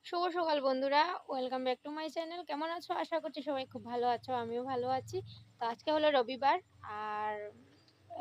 শুভ সকাল বন্ধুরা, welcome back to my channel. কেমন আছো? আশা করছি সবাই খুব ভালো আছো, আমিও ভালো আছি। তো আজকে হলো রবিবার, আর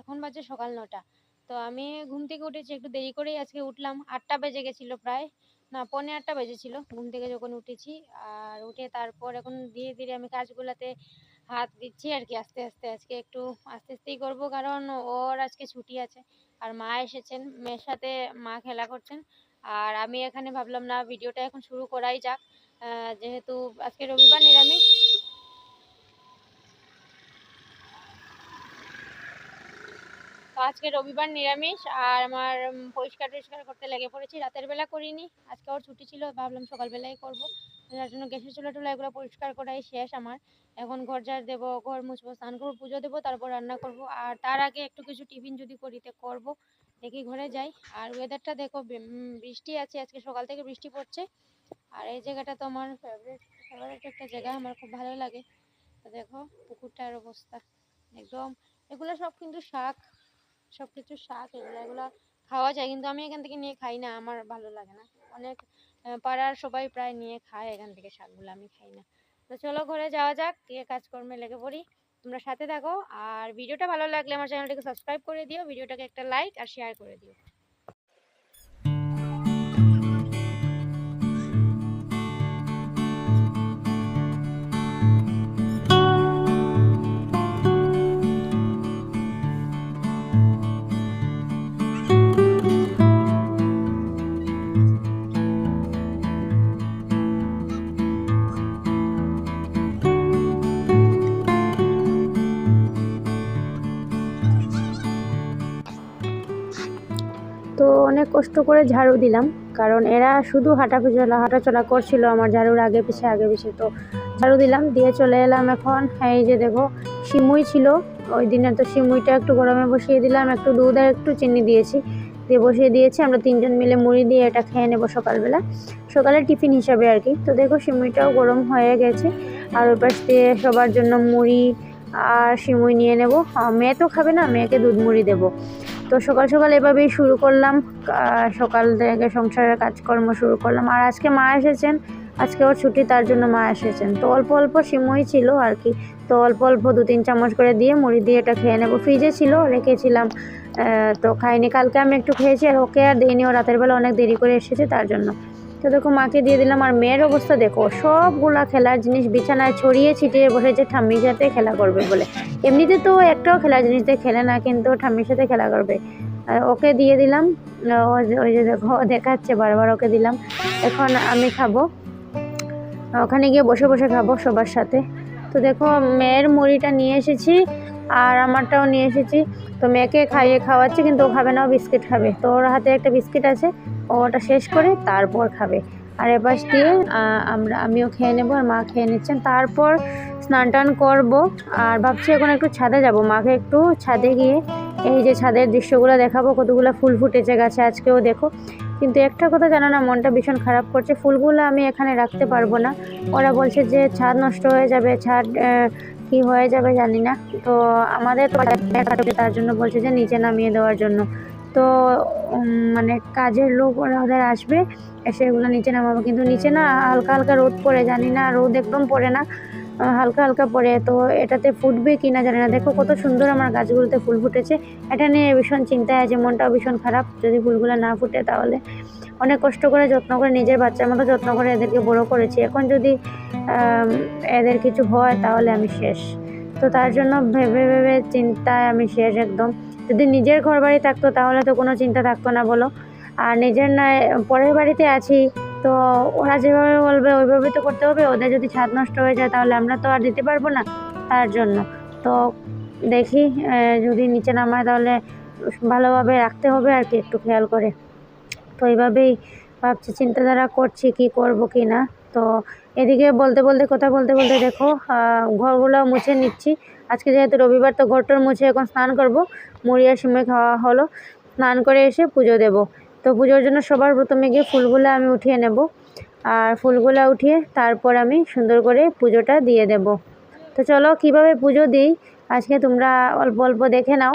এখন বাজে সকাল 9টা। তো আমি ঘুম থেকে উঠেছি একটু দেরি করেই, আজকে উঠলাম 8টা বেজে গেছিলো, প্রায় না 8:45 বেজেছিল ঘুম থেকে যখন উঠেছি। আর উঠে তারপর এখন ধীরে ধীরে আমি কাজগুলোতে হাত দিচ্ছি আর কি, আস্তে আস্তে। আজকে একটু আস্তে আস্তেই করবো, কারণ ওর আজকে ছুটি আছে। আর মা এসেছেন, মেয়ের সাথে মা খেলা করছেন। আর আমি এখানে ভাবলাম না, ভিডিওটা এখন শুরু করাই যাক, যেহেতু আজকে রবিবার নিরামিষ। তো আজকে রবিবার নিরামিষ, আর আমার পরিষ্কার টরিষ্কার করতে লেগে পড়েছি। রাতের বেলা করিনি, আজকে ওর ছুটি ছিল, ভাবলাম সকালবেলায় করবো। যার জন্য গ্যাসের চুলা টুলা এগুলো পরিষ্কার করাই শেষ আমার। এখন ঘর ঝাড় দেবো, ঘর মুছবো, স্নান করবো, পুজো দেবো, তারপর রান্না করব। আর তার আগে একটু কিছু টিফিন যদি করিতে করবো, দেখি ঘরে যাই। আর ওয়েদারটা দেখো, বৃষ্টি আছে, আজকে সকাল থেকে বৃষ্টি পড়ছে। আর এই জায়গাটা তো আমার ফেভারিট ফেভারিট একটা জায়গা, আমার খুব ভালো লাগে। তো দেখো পুকুরটার অবস্থা একদম। এগুলো সব কিন্তু শাক, সব কিছু শাক, এগুলো খাওয়া যায়, কিন্তু আমি এখান থেকে নিয়ে খাই না, আমার ভালো লাগে না। অনেক পাড়ার সবাই প্রায় নিয়ে খায় এখান থেকে শাকগুলো, আমি খাই না। তো চলো ঘরে যাওয়া যাক, গিয়ে কাজকর্মে লেগে পড়ি। তোমরা সাথে থাকো, আর ভিডিওটা ভালো লাগলে আমার চ্যানেলটাকে সাবস্ক্রাইব করে দিও, ভিডিওটাকে একটা লাইক আর শেয়ার করে দিও। তো অনেক কষ্ট করে ঝাড়ু দিলাম, কারণ এরা শুধু হাঁটাচলা করছিল আমার ঝাড়ুর আগে পিছে। তো ঝাড়ু দিলাম, দিয়ে চলে এলাম এখন। এই যে দেখো, সিমুই ছিল ওই দিনে, তো সিমুইটা একটু গরমে বসিয়ে দিলাম, একটু দুধ আর একটু চিনি দিয়েছি, দিয়ে বসিয়ে দিয়েছি। আমরা তিনজন মিলে মুড়ি দিয়ে এটা খেয়ে নেবো সকালবেলা, সকালের টিফিন হিসাবে আর কি। তো দেখো সিমুইটাও গরম হয়ে গেছে, আর ওই পাশ দিয়ে সবার জন্য মুড়ি আর সিমুই নিয়ে নেবো। মেয়ে তো খাবে না, মেয়েকে দুধ মুড়ি দেবো। তো সকাল সকাল এভাবেই শুরু করলাম, সকাল থেকে সংসারের কাজকর্ম শুরু করলাম। আর আজকে মা এসেছেন, আজকে ওর ছুটি, তার জন্য মা এসেছেন। তো অল্প অল্প সিমুই ছিল আর কি, তো অল্প অল্প 2-3 চামচ করে দিয়ে মুড়ি দিয়ে এটা খেয়ে নেবো। ফ্রিজে ছিল, রেখেছিলাম, তো খাইনি। কালকে আমি একটু খেয়েছি, আর ওকে আর দিইনি, ও রাতের বেলা অনেক দেরি করে এসেছে তার জন্য। তো দেখো মাকে দিয়ে দিলাম। আর মেয়ের অবস্থা দেখো, সবগুলা খেলার জিনিস বিছানায় ছড়িয়ে ছিটিয়ে বসেছে ঠাম্মির সাথে খেলা করবে বলে। এমনিতে তো একটাও খেলার জিনিস দিয়ে খেলে না, কিন্তু ঠাম্মির সাথে খেলা করবে। ওকে দিয়ে দিলাম। ওই যে দেখো দেখাচ্ছে বারবার, ওকে দিলাম। এখন আমি খাবো, ওখানে গিয়ে বসে বসে খাবো সবার সাথে। তো দেখো মেয়ের মুড়িটা নিয়ে এসেছি, আর আমারটাও নিয়ে এসেছি। তো মেয়েকে খাওয়াচ্ছি, কিন্তু ও খাবে না, ও বিস্কিট খাবে। তো ওর হাতে একটা বিস্কিট আছে, ওটা শেষ করে তারপর খাবে। আর এপাশ দিয়ে আমিও খেয়ে নেবো, আর মা খেয়ে নিচ্ছেন। তারপর স্নান টান করবো, আর ভাবছি এখন একটু ছাদে যাব, মাকে একটু ছাদে গিয়ে এই যে ছাদের দৃশ্যগুলো দেখাবো। কতগুলো ফুল ফুটেছে গাছে আজকেও দেখো। কিন্তু একটা কথা জানো না, মনটা ভীষণ খারাপ করছে, ফুলগুলো আমি এখানে রাখতে পারবো না। ওরা বলছে যে ছাদ নষ্ট হয়ে যাবে, ছাদ কি হয়ে যাবে জানি না। তো আমাদের তো তার জন্য বলছে যে নিচে নামিয়ে দেওয়ার জন্য। তো মানে কাজের লোক ওদের আসবে, এসে এগুলো নিচে নামাবো। কিন্তু নিচে না হালকা হালকা রোদ পড়ে, জানি না, রোদ একদম পড়ে না, হালকা হালকা পড়ে। তো এটাতে ফুটবে কি না জানি না। দেখো কত সুন্দর আমার গাছগুলোতে ফুল ফুটেছে, এটা নিয়ে ভীষণ চিন্তায় আছে, মনটাও ভীষণ খারাপ। যদি ফুলগুলো না ফুটে তাহলে। অনেক কষ্ট করে যত্ন করে, নিজের বাচ্চার মতো যত্ন করে এদেরকে বড় করেছি, এখন যদি এদের কিছু হয় তাহলে আমি শেষ। তো তার জন্য ভেবে ভেবে চিন্তায় আমি শেষ একদম। যদি নিজের ঘর বাড়ি থাকতো তাহলে তো কোনো চিন্তা থাকতো না বলো। আর নিজের নয়, পরের বাড়িতে আছি, তো ওরা যেভাবে বলবে ওইভাবে তো করতে হবে। ওদের যদি ছাদ নষ্ট হয়ে যায় তাহলে আমরা তো আর দিতে পারবো না, তার জন্য। তো দেখি যদি নিচে নামায় তাহলে ভালোভাবে রাখতে হবে আর কি, একটু খেয়াল করে। তো এইভাবেই ভাবছি, চিন্তাধারা করছি কি করব কি না। তো এদিকে কথা বলতে বলতে দেখো ঘরগুলো মুছে নিচ্ছি। আজকে যেহেতু রবিবার, তো ঘরটোর মুছে এখন স্নান করব। মুড়ি আর সিমই খাওয়া হলো, স্নান করে এসে পুজো দেব। তো পুজোর জন্য সবার প্রথমে গিয়ে ফুলগুলো আমি উঠিয়ে নেব, আর ফুলগুলো উঠিয়ে তারপর আমি সুন্দর করে পুজোটা দিয়ে দেব। তো চলো কিভাবে পুজো দিই আজকে তোমরা অল্প অল্প দেখে নাও।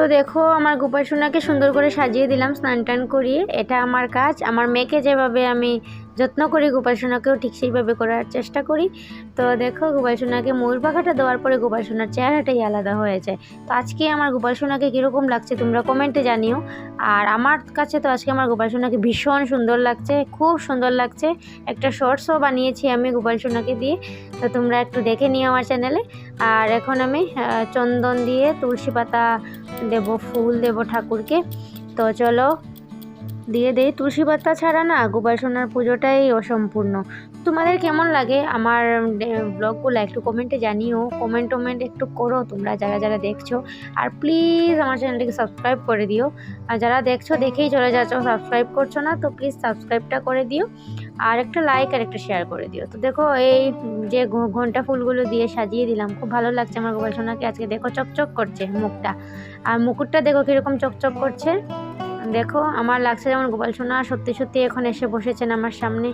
তো দেখো আমার গোপাল সোনাকে সুন্দর করে সাজিয়ে দিলাম স্নান টান করিয়ে। এটা আমার কাজ। আমার মেয়েকে যেভাবে আমি যত্ন করি গোপাল সোনাকেও ঠিক সেইভাবে করার চেষ্টা করি। তো দেখো গোপাল সোনাকে ময়ূর পাখাটা দেওয়ার পরে গোপাল সোনার চেহারাটাই আলাদা হয়ে যায়। তো আজকে আমার গোপাল সোনাকে কীরকম লাগছে তোমরা কমেন্টে জানিও। আর আমার কাছে তো আজকে আমার গোপাল সোনাকে ভীষণ সুন্দর লাগছে, খুব সুন্দর লাগছে। একটা শর্টসও বানিয়েছি আমি গোপাল সোনাকে দিয়ে, তো তোমরা একটু দেখে নিও আমার চ্যানেলে। আর এখন আমি চন্দন দিয়ে তুলসী পাতা দেব, ফুল দেব ঠাকুরকে। তো চলো দিয়ে দেই। তুলসী পাতা ছাড়া না গোপাল সোনার পুজোটাই অসম্পূর্ণ। তোমাদের কেমন লাগে আমার ব্লগগুলো একটু কমেন্টে জানিও। কমেন্ট একটু করো তোমরা যারা যারা দেখছো। আর প্লিজ আমার চ্যানেলটিকে সাবস্ক্রাইব করে দিও। আর যারা দেখছো দেখেই চলে যাচ্ছ, সাবস্ক্রাইব করছো না, তো প্লিজ সাবস্ক্রাইবটা করে দিও। আর একটা লাইক আর একটা শেয়ার করে দিও। তো দেখো এই যে ঘন্টা ফুলগুলো দিয়ে সাজিয়ে দিলাম, খুব ভালো লাগছে আমার গোপাল সোনাকে আজকে। দেখো চকচক করছে মুখটা, আর মুকুটটা দেখো কীরকম চকচক করছে। দেখো আমার লাগছে যেমন গোপাল সোনা সত্যি সত্যি এখন এসে বসেছেন আমার সামনে।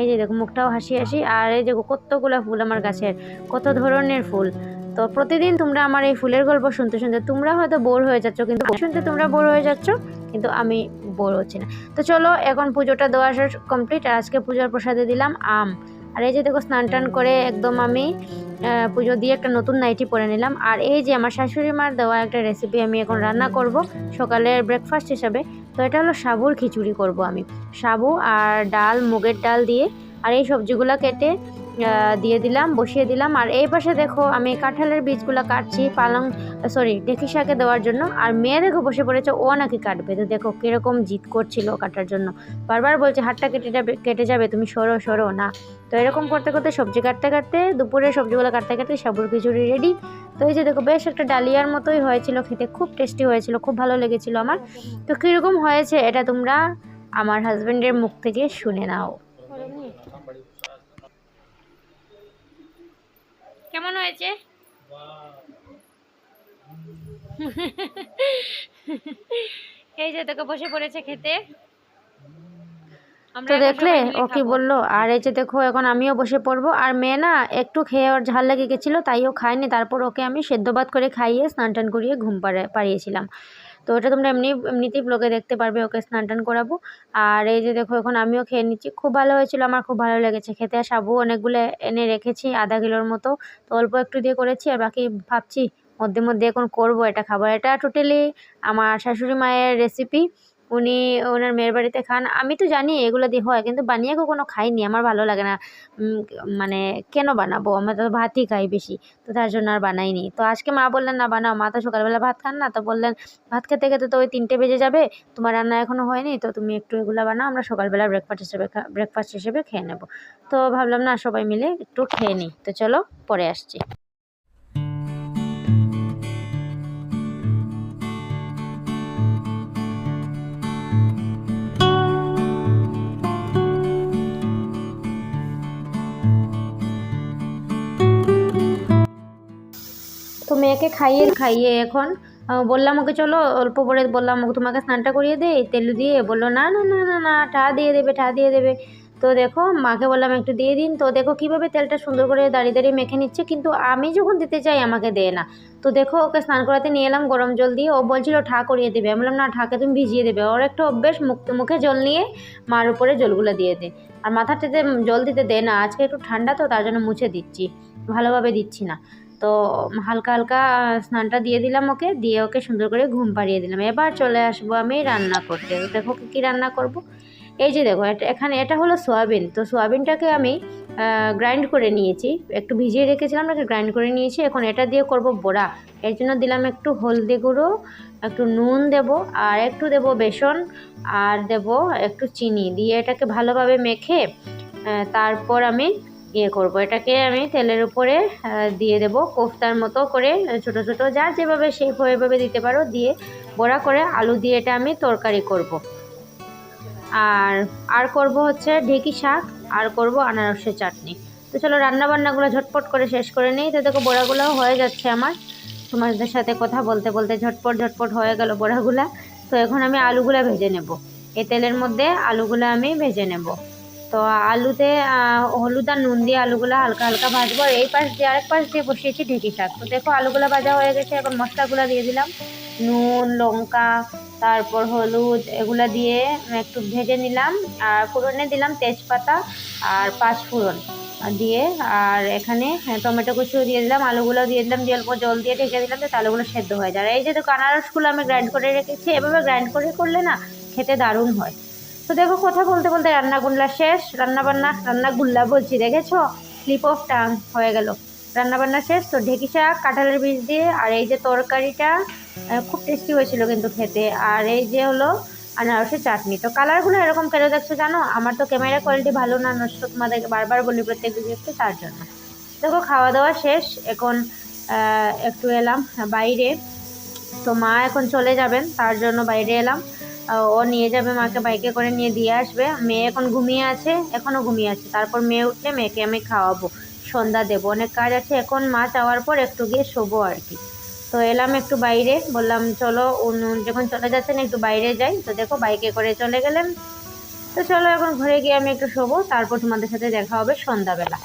এই যে দেখো মুখটাও হাসি হাসি। আর এই যে কতগুলো ফুল আমার গাছের, কত ধরনের ফুল। তো প্রতিদিন তোমরা আমার এই ফুলের গল্প শুনতে শুনতে তোমরা হয়তো বোর হয়ে যাচ্ছ, কিন্তু শুনতে তোমরা বোর হয়ে যাচ্ছ, কিন্তু আমি বোর হচ্ছি না। তো চলো এখন পুজোটা দেওয়া কমপ্লিট। আর আজকে পূজার প্রসাদে দিলাম আম। আর এই যে দেখো স্নান টান করে একদম আমি পুজো দিয়ে একটা নতুন নাইটি পরে নিলাম। আর এই যে আমার শাশুড়ি মার দেওয়া একটা রেসিপি আমি এখন রান্না করব সকালের ব্রেকফাস্ট হিসাবে। তো এটা হলো সাবুর খিচুড়ি করব আমি, সাবু আর ডাল, মুগের ডাল দিয়ে। আর এই সবজিগুলো কেটে দিয়ে দিলাম, বসিয়ে দিলাম। আর এই পাশে দেখো আমি কাঁঠালের বীজগুলো কাটছি ঢেঁকি শাকে দেওয়ার জন্য। আর মেয়ে দেখো বসে পড়েছে, ও নাকি কাটবে। তো দেখো কীরকম জিদ করছিল কাটার জন্য, বারবার বলছে হাতটা কেটে যাবে, তুমি সরো না। তো এরকম করতে করতে সবজি কাটতে কাটতে, দুপুরের সবজিগুলো কাটতে কাটতে সাবুর খিচুড়ি রেডি। তো এই যে দেখো বেশ একটা ডালিয়ার মতোই হয়েছিল, খেতে খুব টেস্টি হয়েছিল, খুব ভালো লেগেছিল আমার। তো কীরকম হয়েছে এটা তোমরা আমার হাজব্যান্ডের মুখ থেকে শুনে নাও। কেমন হয়েছে? এই যে দেখো বসে পড়েছে খেতে। তো দেখলে ও কি বললো। আর এই যে দেখো এখন আমিও বসে পড়বো। আর মেয়ে না একটু খেয়ে ওর ঝাল লেগে গেছিলো, তাই ও খায়নি। তারপর ওকে আমি সেদ্ধ ভাত করে খাইয়ে স্নান টান করিয়ে ঘুম পাড়িয়েছিলাম। তো ওটা তোমরা এমনিতেই ব্লগে দেখতে পারবে, ওকে স্নান টান করাবো। আর এই যে দেখো এখন আমিও খেয়ে নিচ্ছি, খুব ভালো হয়েছিল, আমার খুব ভালো লেগেছে খেতে। আর সাবু অনেকগুলো এনে রেখেছি, আধা কিলোর মতো। তো অল্প একটু দিয়ে করেছি, আর বাকি ভাবছি মধ্যে মধ্যে এখন করবো এটা খাবার। এটা টোটালি আমার শাশুড়ি মায়ের রেসিপি, উনি ওনার মেয়ের বাড়িতে খান। আমি তো জানি এগুলো দিয়ে হয়, কিন্তু বানিয়ে কখনো খাইনি, আমার ভালো লাগে না। মানে কেন বানাবো, আমরা তো ভাতই খাই বেশি, তো তার জন্য আর বানাইনি। তো আজকে মা বললেন না বানাও, মা তো সকালবেলা ভাত খান না। তো বললেন ভাত খেতে খেতে তো ওই 3টে বেজে যাবে, তোমার রান্না এখনও হয়নি, তো তুমি একটু এগুলো বানাও, আমরা সকালবেলা ব্রেকফাস্ট হিসেবে খেয়ে নেব। তো ভাবলাম না সবাই মিলে একটু খেয়ে নিই। তো চলো পরে আসছি। তো মেয়েকে খাইয়ে এখন বললাম ওকে চলো, অল্প করে বললাম ওকে তোমাকে স্নানটা করিয়ে দে তেল দিয়ে। বললো না না না না না, ঠা দিয়ে দেবে। তো দেখো মাকে বললাম একটু দিয়ে দিন। তো দেখো কীভাবে তেলটা সুন্দর করে দাঁড়িয়ে দাঁড়িয়ে মেখে নিচ্ছে, কিন্তু আমি যখন দিতে চাই আমাকে দেয় না। তো দেখো ওকে স্নান করাতে নিয়ে এলাম গরম জল দিয়ে, ও বলছিল ঠা করিয়ে দেবে। আমি বললাম না, ঠাকে তুমি ভিজিয়ে দেবে। ওর একটা অভ্যেস মুখে জল নিয়ে মার উপরে জলগুলো দিয়ে দে, আর মাথাটাতে জল দিতে দে না। আজকে একটু ঠান্ডা তো তার জন্য মুছে দিচ্ছি, ভালোভাবে দিচ্ছি না। তো হালকা হালকা স্নানটা দিয়ে দিলাম ওকে, দিয়ে ওকে সুন্দর করে ঘুম পাড়িয়ে দিলাম। এবার চলে আসবো আমি রান্না করতে। দেখো কী রান্না করব। এই যে দেখো এটা হলো সয়াবিন। তো সয়াবিনটাকে আমি গ্রাইন্ড করে নিয়েছি, একটু ভিজিয়ে রেখেছিলাম, এটাকে গ্রাইন্ড করে নিয়েছি। এখন এটা দিয়ে করব বড়া। এর জন্য দিলাম একটু হলদি গুঁড়ো, একটু নুন দেব, আর একটু দেব বেসন, আর দেব একটু চিনি দিয়ে এটাকে ভালোভাবে মেখে তারপর আমি করব। এটাকে আমি তেলের উপরে দিয়ে দেব কোফতার মতো করে, ছোট ছোট যার যেভাবে শেপ হয় এভাবে দিতে পারো, দিয়ে বড়া করে আলু দিয়ে এটা আমি তরকারি করব। আর করব হচ্ছে ঢেঁকি শাক, আর করব আনারসের চাটনি। তো চলো রান্নাবান্নাগুলো ঝটপট করে শেষ করে নিই। তো দেখো বড়াগুলোও হয়ে যাচ্ছে আমার, তোমাদের সাথে কথা বলতে বলতে ঝটপট হয়ে গেল বড়াগুলা। তো এখন আমি আলুগুলা ভেজে নেব, এই তেলের মধ্যে আলুগুলা আমি ভেজে নেব। তো আলুতে হলুদ আর নুন দিয়ে আলুগুলো হালকা হালকা ভাজবো। আর এই পাশ দিয়ে আরেক পাশ দিয়ে বসিয়েছি ঢেঁকি শাক। তো দেখো আলুগুলো ভাজা হয়ে গেছে, এখন মশলাগুলো দিয়ে দিলাম। নুন, লঙ্কা, তারপর হলুদ এগুলা দিয়ে একটু ভেজে নিলাম। আর ফোড়নে দিলাম তেজপাতা আর 5 ফোড়ন দিয়ে, আর এখানে টমেটো কুচিও দিয়ে দিলাম, আলুগুলো দিয়ে দিলাম, দিয়ে অল্প জল দিয়ে ঢেকে দিলাম যাতে আলুগুলো সেদ্ধ হয়ে যায়। এই যে দেখো আনারসগুলো আমি গ্রাইন্ড করে রেখেছি, এভাবে গ্রাইন্ড করে করলে না খেতে দারুণ হয়। তো দেখো কথা বলতে বলতে রান্নাগুল্লা শেষ, রান্নাগুল্লা বলছি, দেখেছো স্লিপ অফ টাং হয়ে গেল। রান্নাবান্না শেষ। তো ঢেঁকি শাক কাঁঠালের বীজ দিয়ে, আর এই যে তরকারিটা খুব টেস্টি হয়েছিল কিন্তু খেতে, আর এই যে হলো আনারসের চাটনি। তো কালারগুলো এরকম কেন দেখছো জানো? আমার তো ক্যামেরা কোয়ালিটি ভালো না, নষ্ট, তোমাদেরকে বারবার বলি প্রত্যেক ভিডিওতে, তার জন্য। দেখো খাওয়া দাওয়া শেষ, এখন একটু এলাম বাইরে। তো মা এখন চলে যাবেন, তার জন্য বাইরে এলাম। ও নিয়ে যাবে মাকে, বাইকে করে নিয়ে দিয়ে আসবে। মেয়ে এখন ঘুমিয়ে আছে, এখনও ঘুমিয়ে আছে। তারপর মেয়ে উঠলে মেয়েকে আমি খাওয়াবো, সন্ধ্যা দেবো, অনেক কাজ আছে এখন। মা চাওয়ার পর একটু গিয়ে শোবো আর কি। তো এলাম একটু বাইরে, বললাম চলো যখন চলে যাচ্ছেন একটু বাইরে যাই। তো দেখো বাইকে করে চলে গেলেন। তো চলো এখন ঘরে গিয়ে আমি একটু শোবো, তারপর তোমাদের সাথে দেখা হবে সন্ধ্যাবেলা।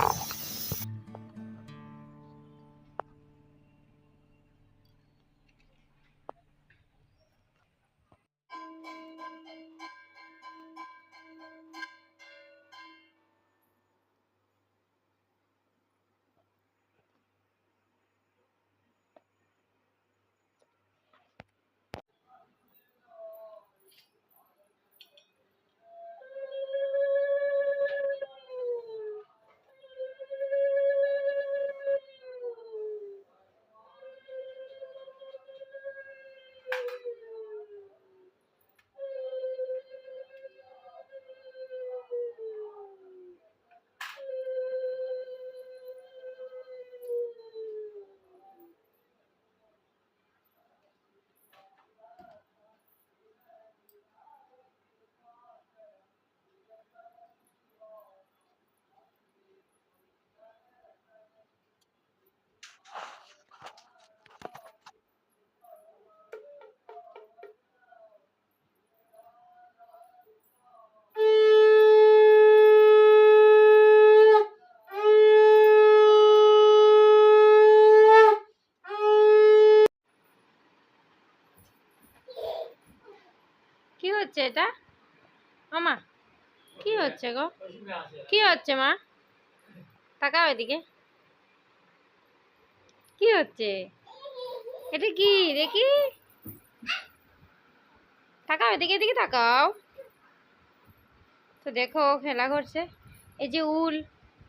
কি হচ্ছে এটা মামা? কি হচ্ছে গো? কি হচ্ছে মা? তাকাও এদিকে, কি হচ্ছে? এটা কি দেখি, তাকাও এদিকে, এদিকে তাকাও। তো দেখো ও খেলা করছে। এই যে উল,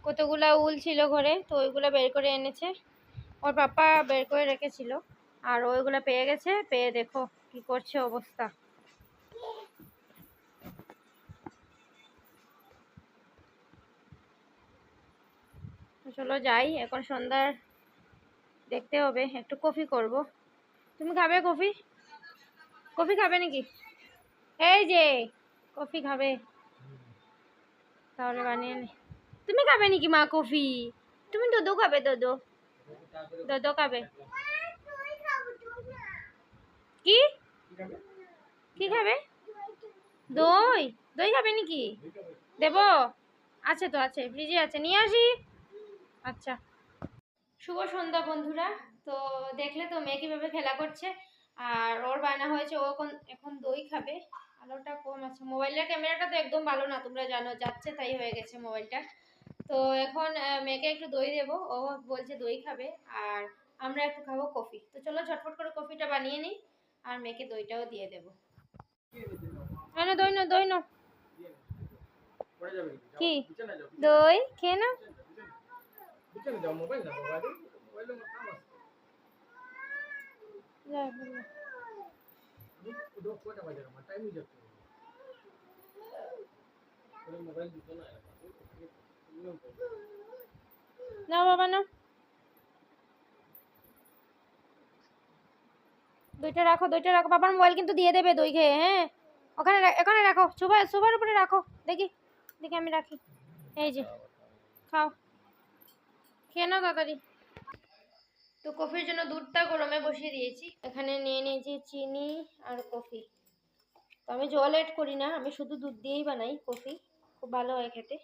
কতগুলা উল ছিল ঘরে, তো ওইগুলো বের করে এনেছে, ওর পাপা বের করে রেখেছিল, আর ওইগুলো পেয়ে গেছে, পেয়ে দেখো কি করছে অবস্থা। তো চলো যাই, এখন সন্ধ্যার দেখতে হবে, একটু কফি করব। তুমি খাবে কফি? কফি খাবে নাকি? এই যে কফি খাবে, তাহলে বানিয়ে নে। তুমি খাবে নাকি মা কফি? তুমি দুধ খাবে? দুধ খাবে? কি কি খাবে? দই? দই খাবে নাকি? দেবো? আছে তো, আছে ফ্রিজে, আছে নিয়ে আসি। আচ্ছা। শুভ সন্ধ্যা বন্ধুরা। তো দেখলে তো মেয়ে কিভাবে খেলা করছে, আর ওর বায়না হয়েছে ও এখন এখন দই খাবে। আলোটা কম আছে, মোবাইলের ক্যামেরাটা তো একদম ভালো না, তোমরা জানো, যাচ্ছে তাই হয়ে গেছে মোবাইলটা। তো এখন মেয়েকে একটু দই দেবো, ও বলছে দই খাবে, আর আমরা একটু খাবো কফি। তো চলো ঝটফট করে কফিটা বানিয়ে নিই, আর মেয়েকে দইটাও দিয়ে দেবো। না দই না, দই না, কি দই খেয়ে না। না বাবা না, দইটা রাখো, দইটা রাখো, বাবার মোবাইল কিন্তু দিয়ে দেবে দই খেয়ে, হ্যাঁ। ওখানে এখানে রাখো, সোফার উপরে রাখো, দেখি দেখি আমি রাখি। এই যে খাও, খেয়ে নাও তাড়াতাড়ি। তো কফির জন্য দুধটা গরমে বসিয়ে দিয়েছি, এখানে নিয়ে নিয়েছি চিনি আর কফি। তো আমি জল এড করি না, আমি শুধু দুধ দিয়েই বানাই কফি, খুব ভালো হয় খেতে।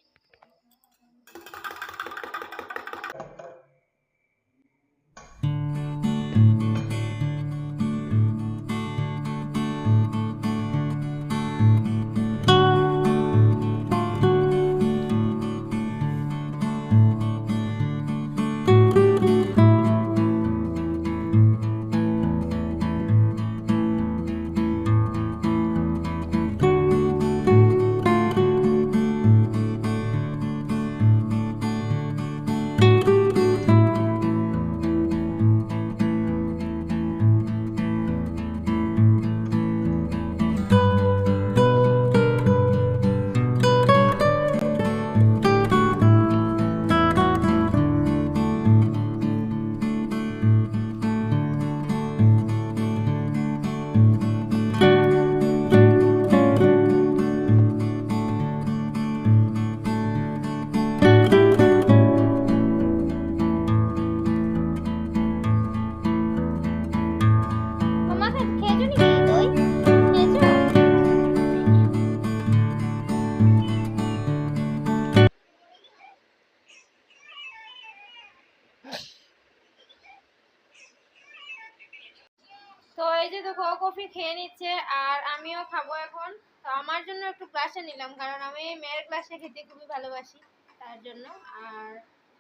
এই যে দেখো কফি খেয়ে নিচ্ছে আর আমিও খাবো এখন। তো আমার জন্য একটু গ্লাসে নিলাম, কারণ আমি মেয়ের গ্লাসে খেতে খুবই ভালোবাসি তার জন্য। আর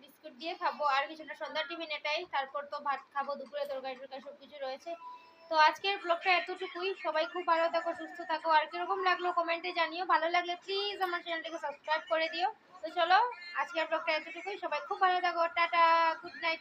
বিস্কুট দিয়ে খাবো আর কিছুটা, সন্ধ্যার টিফিন এটাই, তারপর তো ভাত খাবো, দুপুরে তরকারি টরকারি সব কিছু রয়েছে। তো আজকের ব্লগটা এতটুকুই। সবাই খুব ভালো থাকো, সুস্থ থাকো, আর কিরকম লাগলো কমেন্টে জানিও। ভালো লাগলে প্লিজ আমার চ্যানেলটাকে সাবস্ক্রাইব করে দিও। তো চলো আজকের ব্লগটা এতটুকুই। সবাই খুব ভালো থাকো, টাটা, গুড নাইট।